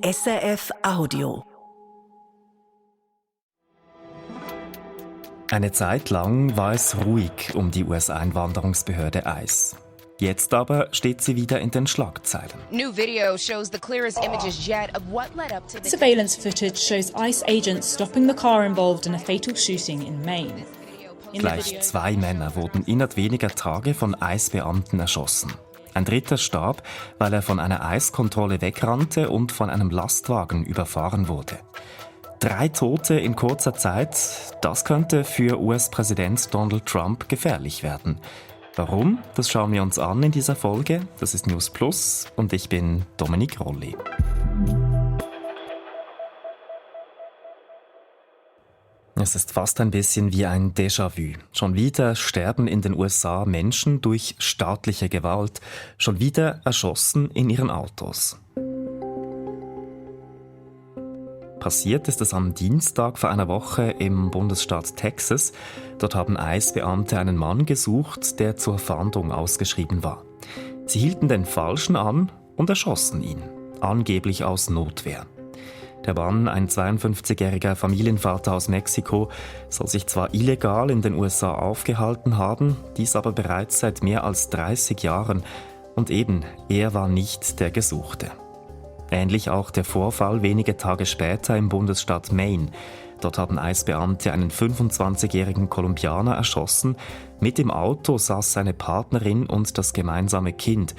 SRF Audio. Eine Zeit lang war es ruhig um die US-Einwanderungsbehörde ICE. Jetzt aber steht sie wieder in den Schlagzeilen. New video shows the clearest images yet of what led up to the Surveillance footage shows ICE agents stopping the car involved in a fatal shooting in Maine. Gleich 2 Männer wurden innerhalb weniger Tage von ICE-Beamten erschossen. Ein dritter starb, weil er von einer ICE-Kontrolle wegrannte und von einem Lastwagen überfahren wurde. 3 Tote in kurzer Zeit, das könnte für US-Präsident Donald Trump gefährlich werden. Warum? Das schauen wir uns an in dieser Folge. Das ist News Plus und ich bin Dominik Rolli. Es ist fast ein bisschen wie ein Déjà-vu. Schon wieder sterben in den USA Menschen durch staatliche Gewalt, schon wieder erschossen in ihren Autos. Passiert ist es am Dienstag vor einer Woche im Bundesstaat Texas. Dort haben ICE-Beamte einen Mann gesucht, der zur Fahndung ausgeschrieben war. Sie hielten den Falschen an und erschossen ihn, angeblich aus Notwehr. Der Mann, ein 52-jähriger Familienvater aus Mexiko, soll sich zwar illegal in den USA aufgehalten haben, dies aber bereits seit mehr als 30 Jahren. Und eben, er war nicht der Gesuchte. Ähnlich auch der Vorfall wenige Tage später im Bundesstaat Maine. Dort haben ICE-Beamte einen 25-jährigen Kolumbianer erschossen. Mit im Auto saß seine Partnerin und das gemeinsame Kind.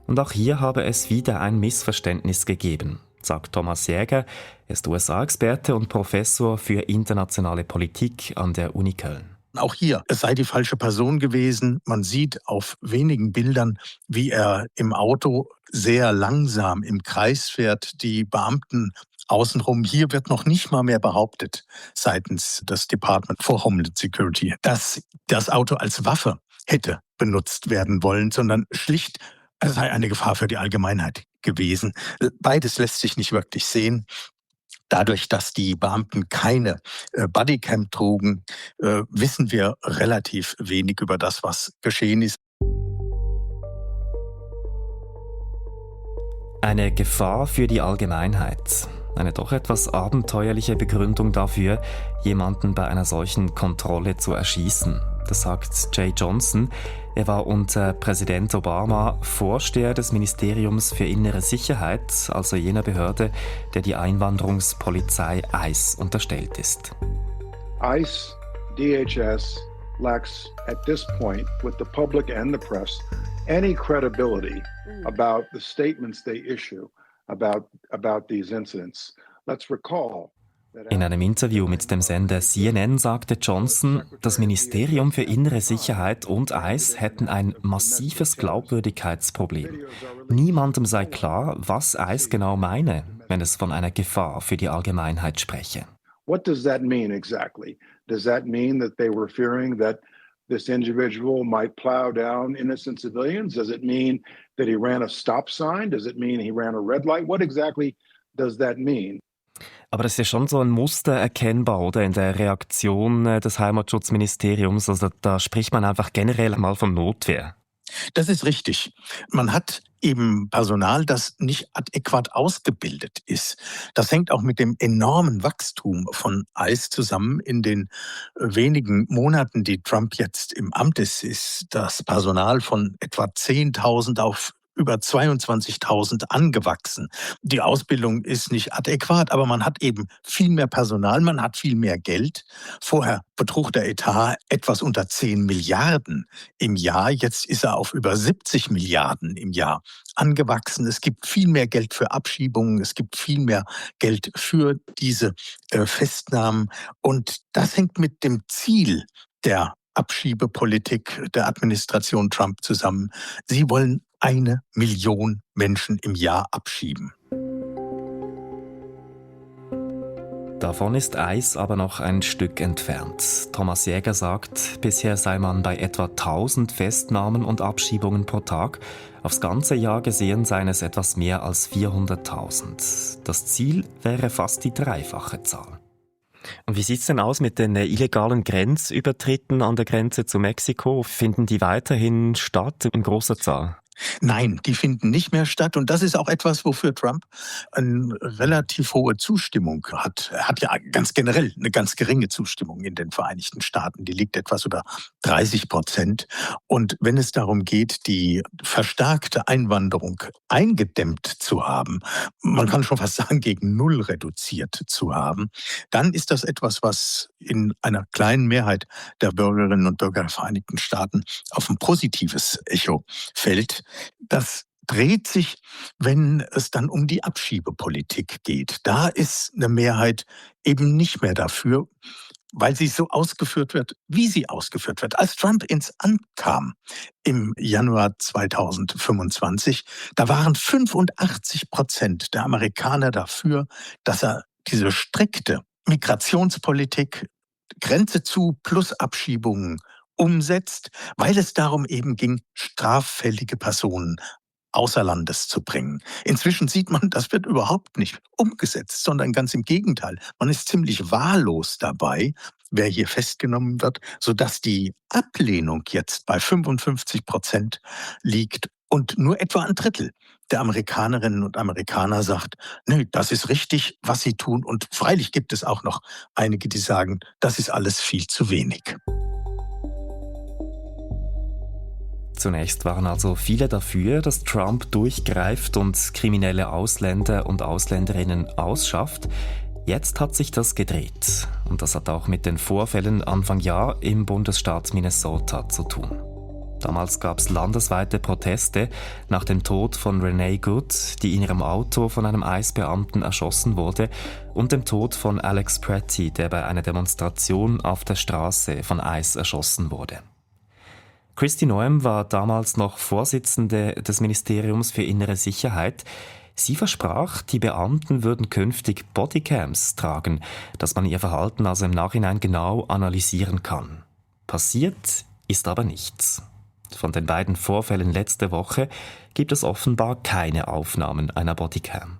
Und auch hier habe es wieder ein Missverständnis gegeben, sagt Thomas Jäger. Er ist USA-Experte und Professor für internationale Politik an der Uni Köln. Auch hier, es sei die falsche Person gewesen. Man sieht auf wenigen Bildern, wie er im Auto sehr langsam im Kreis fährt, die Beamten außenrum. Hier wird noch nicht mal mehr behauptet seitens des Department for Homeland Security, dass das Auto als Waffe hätte benutzt werden wollen, sondern schlicht, es sei eine Gefahr für die Allgemeinheit gewesen. Beides lässt sich nicht wirklich sehen. Dadurch, dass die Beamten keine Bodycam trugen, wissen wir relativ wenig über das, was geschehen ist. Eine Gefahr für die Allgemeinheit. Eine doch etwas abenteuerliche Begründung dafür, jemanden bei einer solchen Kontrolle zu erschießen. Das sagt Jay Johnson. Er war unter Präsident Obama Vorsteher des Ministeriums für innere Sicherheit, also jener Behörde, der die Einwanderungspolizei ICE unterstellt ist. ICE, DHS lacks at this point with the public and the press any credibility about the statements they issue about these incidents. Let's recall. In einem Interview mit dem Sender CNN sagte Johnson, das Ministerium für innere Sicherheit und ICE hätten ein massives Glaubwürdigkeitsproblem. Niemandem sei klar, was ICE genau meine, wenn es von einer Gefahr für die Allgemeinheit spreche. What does that mean exactly? Does that mean that they were fearing that this individual might plow down innocent civilians? Does it mean that he ran a stop sign? Does it mean he ran a red light? What exactly does that mean? Aber das ist ja schon so ein Muster erkennbar, oder, in der Reaktion des Heimatschutzministeriums. Also da spricht man einfach generell mal von Notwehr. Das ist richtig. Man hat eben Personal, das nicht adäquat ausgebildet ist. Das hängt auch mit dem enormen Wachstum von ICE zusammen. In den wenigen Monaten, die Trump jetzt im Amt ist das Personal von etwa 10.000 auf über 22.000 angewachsen. Die Ausbildung ist nicht adäquat, aber man hat eben viel mehr Personal, man hat viel mehr Geld. Vorher betrug der Etat etwas unter 10 Milliarden im Jahr. Jetzt ist er auf über 70 Milliarden im Jahr angewachsen. Es gibt viel mehr Geld für Abschiebungen, es gibt viel mehr Geld für diese Festnahmen. Und das hängt mit dem Ziel der Abschiebepolitik der Administration Trump zusammen. Sie wollen 1 Million Menschen im Jahr abschieben. Davon ist ICE aber noch ein Stück entfernt. Thomas Jäger sagt, bisher sei man bei etwa 1000 Festnahmen und Abschiebungen pro Tag. Aufs ganze Jahr gesehen seien es etwas mehr als 400.000. Das Ziel wäre fast die 3-fache Zahl. Und wie sieht es denn aus mit den illegalen Grenzübertritten an der Grenze zu Mexiko? Finden die weiterhin statt in großer Zahl? Nein, die finden nicht mehr statt. Und das ist auch etwas, wofür Trump eine relativ hohe Zustimmung hat. Er hat ja ganz generell eine ganz geringe Zustimmung in den Vereinigten Staaten. Die liegt etwas über 30%. Und wenn es darum geht, die verstärkte Einwanderung eingedämmt zu haben, man kann schon fast sagen, gegen Null reduziert zu haben, dann ist das etwas, was in einer kleinen Mehrheit der Bürgerinnen und Bürger der Vereinigten Staaten auf ein positives Echo fällt. Das dreht sich, wenn es dann um die Abschiebepolitik geht. Da ist eine Mehrheit eben nicht mehr dafür, weil sie so ausgeführt wird, wie sie ausgeführt wird. Als Trump ins Amt kam im Januar 2025, da waren 85% der Amerikaner dafür, dass er diese strikte Migrationspolitik, Grenze zu plus Abschiebungen umsetzt, weil es darum eben ging, straffällige Personen außer Landes zu bringen. Inzwischen sieht man, das wird überhaupt nicht umgesetzt, sondern ganz im Gegenteil. Man ist ziemlich wahllos dabei, wer hier festgenommen wird, sodass die Ablehnung jetzt bei 55% liegt und nur etwa ein Drittel der Amerikanerinnen und Amerikaner sagt, nö, das ist richtig, was sie tun. Und freilich gibt es auch noch einige, die sagen, das ist alles viel zu wenig. Zunächst waren also viele dafür, dass Trump durchgreift und kriminelle Ausländer und Ausländerinnen ausschafft. Jetzt hat sich das gedreht. Und das hat auch mit den Vorfällen Anfang Jahr im Bundesstaat Minnesota zu tun. Damals gab es landesweite Proteste nach dem Tod von Renee Good, die in ihrem Auto von einem ICE-Beamten erschossen wurde, und dem Tod von Alex Pretty, der bei einer Demonstration auf der Straße von ICE erschossen wurde. Kristi Noem war damals noch Vorsitzende des Ministeriums für innere Sicherheit. Sie versprach, die Beamten würden künftig Bodycams tragen, dass man ihr Verhalten also im Nachhinein genau analysieren kann. Passiert ist aber nichts. Von den beiden Vorfällen letzte Woche gibt es offenbar keine Aufnahmen einer Bodycam.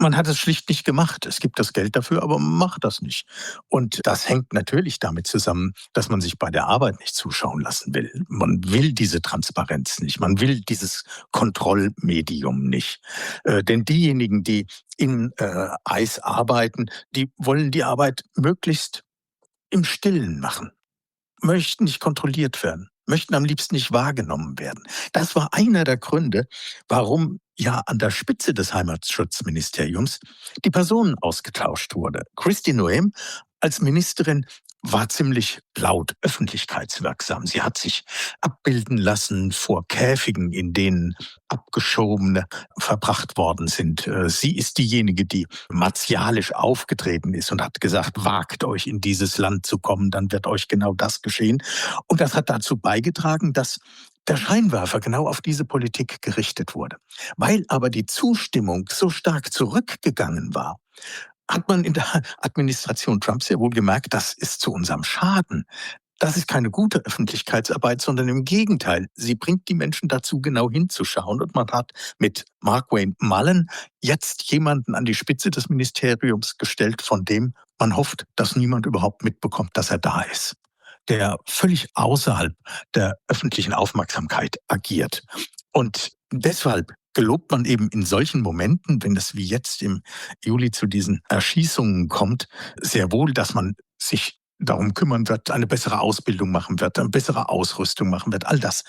Man hat es schlicht nicht gemacht. Es gibt das Geld dafür, aber man macht das nicht. Und das hängt natürlich damit zusammen, dass man sich bei der Arbeit nicht zuschauen lassen will. Man will diese Transparenz nicht. Man will dieses Kontrollmedium nicht. Denn diejenigen, die in ICE arbeiten, die wollen die Arbeit möglichst im Stillen machen, möchten nicht kontrolliert werden, möchten am liebsten nicht wahrgenommen werden. Das war einer der Gründe, warum ja an der Spitze des Heimatschutzministeriums die Person ausgetauscht wurde. Kristi Noem als Ministerin war ziemlich laut öffentlichkeitswirksam. Sie hat sich abbilden lassen vor Käfigen, in denen Abgeschobene verbracht worden sind. Sie ist diejenige, die martialisch aufgetreten ist und hat gesagt, wagt euch in dieses Land zu kommen, dann wird euch genau das geschehen. Und das hat dazu beigetragen, dass der Scheinwerfer genau auf diese Politik gerichtet wurde. Weil aber die Zustimmung so stark zurückgegangen war, hat man in der Administration Trump sehr wohl gemerkt, das ist zu unserem Schaden. Das ist keine gute Öffentlichkeitsarbeit, sondern im Gegenteil. Sie bringt die Menschen dazu, genau hinzuschauen. Und man hat mit Markwayne Mullen jetzt jemanden an die Spitze des Ministeriums gestellt, von dem man hofft, dass niemand überhaupt mitbekommt, dass er da ist, der völlig außerhalb der öffentlichen Aufmerksamkeit agiert. Und deshalb gelobt man eben in solchen Momenten, wenn es wie jetzt im Juli zu diesen Erschießungen kommt, sehr wohl, dass man sich darum kümmern wird, eine bessere Ausbildung machen wird, eine bessere Ausrüstung machen wird, all das.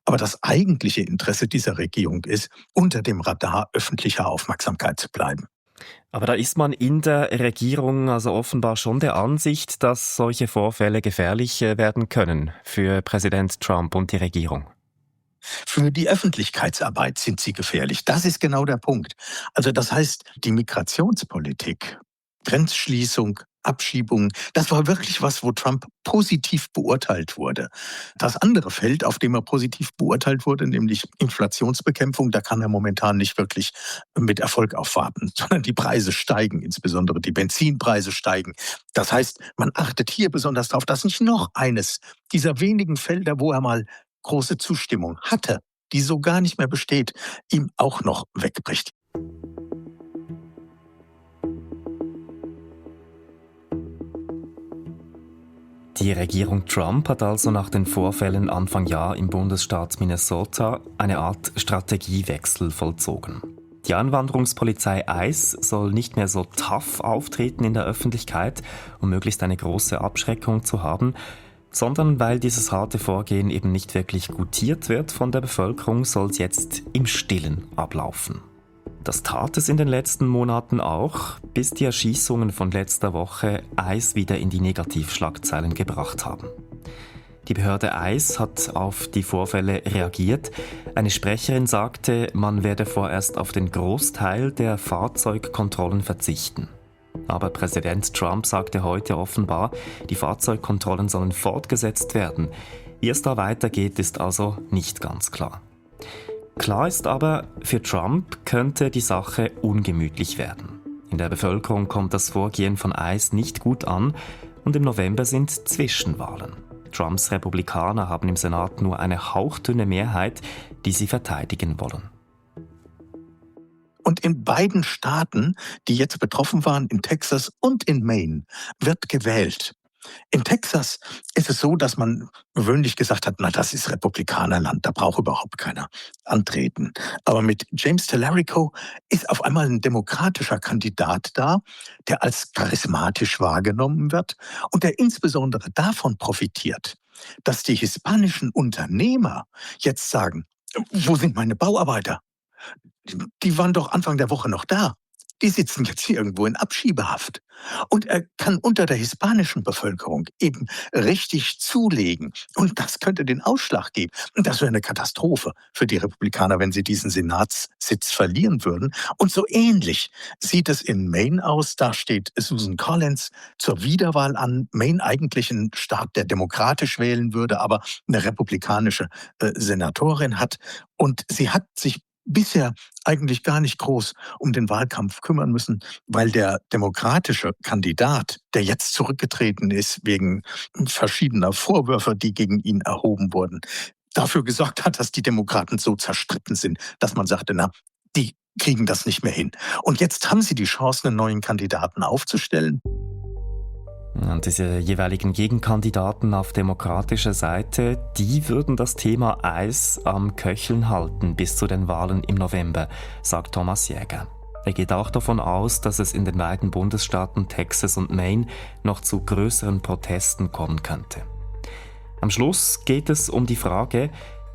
Aber das eigentliche Interesse dieser Regierung ist, unter dem Radar öffentlicher Aufmerksamkeit zu bleiben. Aber da ist man in der Regierung also offenbar schon der Ansicht, dass solche Vorfälle gefährlich werden können für Präsident Trump und die Regierung. Für die Öffentlichkeitsarbeit sind sie gefährlich. Das ist genau der Punkt. Also das heißt, die Migrationspolitik, Grenzschließung, Abschiebung, das war wirklich was, wo Trump positiv beurteilt wurde. Das andere Feld, auf dem er positiv beurteilt wurde, nämlich Inflationsbekämpfung, da kann er momentan nicht wirklich mit Erfolg aufwarten, sondern die Preise steigen, insbesondere die Benzinpreise steigen. Das heißt, man achtet hier besonders darauf, dass nicht noch eines dieser wenigen Felder, wo er mal große Zustimmung hatte, die so gar nicht mehr besteht, ihm auch noch wegbricht. Die Regierung Trump hat also nach den Vorfällen Anfang Jahr im Bundesstaat Minnesota eine Art Strategiewechsel vollzogen. Die Einwanderungspolizei ICE soll nicht mehr so tough auftreten in der Öffentlichkeit, um möglichst eine große Abschreckung zu haben, sondern weil dieses harte Vorgehen eben nicht wirklich gutiert wird von der Bevölkerung, soll es jetzt im Stillen ablaufen. Das tat es in den letzten Monaten auch, bis die Erschießungen von letzter Woche ICE wieder in die Negativschlagzeilen gebracht haben. Die Behörde ICE hat auf die Vorfälle reagiert. Eine Sprecherin sagte, man werde vorerst auf den Großteil der Fahrzeugkontrollen verzichten. Aber Präsident Trump sagte heute offenbar, die Fahrzeugkontrollen sollen fortgesetzt werden. Wie es da weitergeht, ist also nicht ganz klar. Klar ist aber, für Trump könnte die Sache ungemütlich werden. In der Bevölkerung kommt das Vorgehen von ICE nicht gut an und im November sind Zwischenwahlen. Trumps Republikaner haben im Senat nur eine hauchdünne Mehrheit, die sie verteidigen wollen. Und in beiden Staaten, die jetzt betroffen waren, in Texas und in Maine, wird gewählt. In Texas ist es so, dass man gewöhnlich gesagt hat, na, das ist Republikanerland, da braucht überhaupt keiner antreten. Aber mit James Tallarico ist auf einmal ein demokratischer Kandidat da, der als charismatisch wahrgenommen wird und der insbesondere davon profitiert, dass die hispanischen Unternehmer jetzt sagen, wo sind meine Bauarbeiter? Die waren doch Anfang der Woche noch da. Die sitzen jetzt hier irgendwo in Abschiebehaft. Und er kann unter der hispanischen Bevölkerung eben richtig zulegen. Und das könnte den Ausschlag geben. Und das wäre eine Katastrophe für die Republikaner, wenn sie diesen Senatssitz verlieren würden. Und so ähnlich sieht es in Maine aus. Da steht Susan Collins zur Wiederwahl an. Maine eigentlich ein Staat, der demokratisch wählen würde, aber eine republikanische Senatorin hat. Und sie hat sich bisher eigentlich gar nicht groß um den Wahlkampf kümmern müssen, weil der demokratische Kandidat, der jetzt zurückgetreten ist wegen verschiedener Vorwürfe, die gegen ihn erhoben wurden, dafür gesorgt hat, dass die Demokraten so zerstritten sind, dass man sagte, na, die kriegen das nicht mehr hin. Und jetzt haben sie die Chance, einen neuen Kandidaten aufzustellen. Und diese jeweiligen Gegenkandidaten auf demokratischer Seite, die würden das Thema ICE am Köcheln halten bis zu den Wahlen im November, sagt Thomas Jäger. Er geht auch davon aus, dass es in den beiden Bundesstaaten Texas und Maine noch zu größeren Protesten kommen könnte. Am Schluss geht es um die Frage,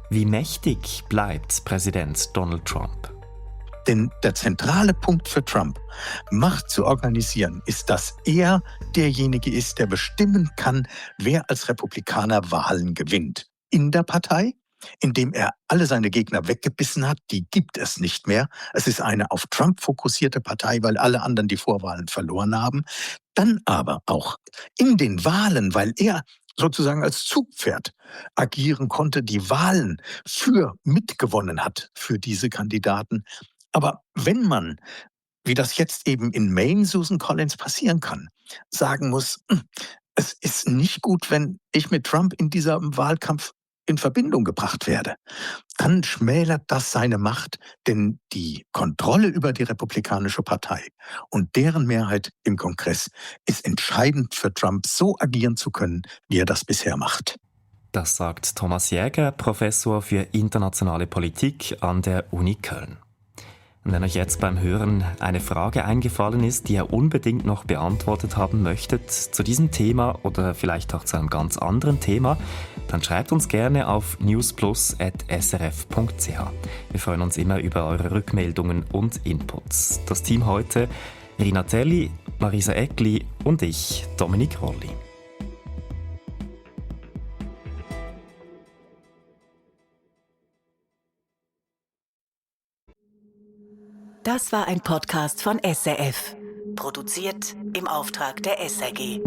wie mächtig bleibt Präsident Donald Trump? Denn der zentrale Punkt für Trump, Macht zu organisieren, ist, dass er derjenige ist, der bestimmen kann, wer als Republikaner Wahlen gewinnt. In der Partei, indem er alle seine Gegner weggebissen hat, die gibt es nicht mehr. Es ist eine auf Trump fokussierte Partei, weil alle anderen die Vorwahlen verloren haben. Dann aber auch in den Wahlen, weil er sozusagen als Zugpferd agieren konnte, die Wahlen mitgewonnen hat für diese Kandidaten. Aber wenn man, wie das jetzt eben in Maine Susan Collins passieren kann, sagen muss, es ist nicht gut, wenn ich mit Trump in diesem Wahlkampf in Verbindung gebracht werde, dann schmälert das seine Macht, denn die Kontrolle über die Republikanische Partei und deren Mehrheit im Kongress ist entscheidend für Trump, so agieren zu können, wie er das bisher macht. Das sagt Thomas Jäger, Professor für internationale Politik an der Uni Köln. Und wenn euch jetzt beim Hören eine Frage eingefallen ist, die ihr unbedingt noch beantwortet haben möchtet zu diesem Thema oder vielleicht auch zu einem ganz anderen Thema, dann schreibt uns gerne auf newsplus@srf.ch. Wir freuen uns immer über eure Rückmeldungen und Inputs. Das Team heute: Rina Telli, Marisa Eckli und ich, Dominik Rolli. Das war ein Podcast von SRF, produziert im Auftrag der SRG.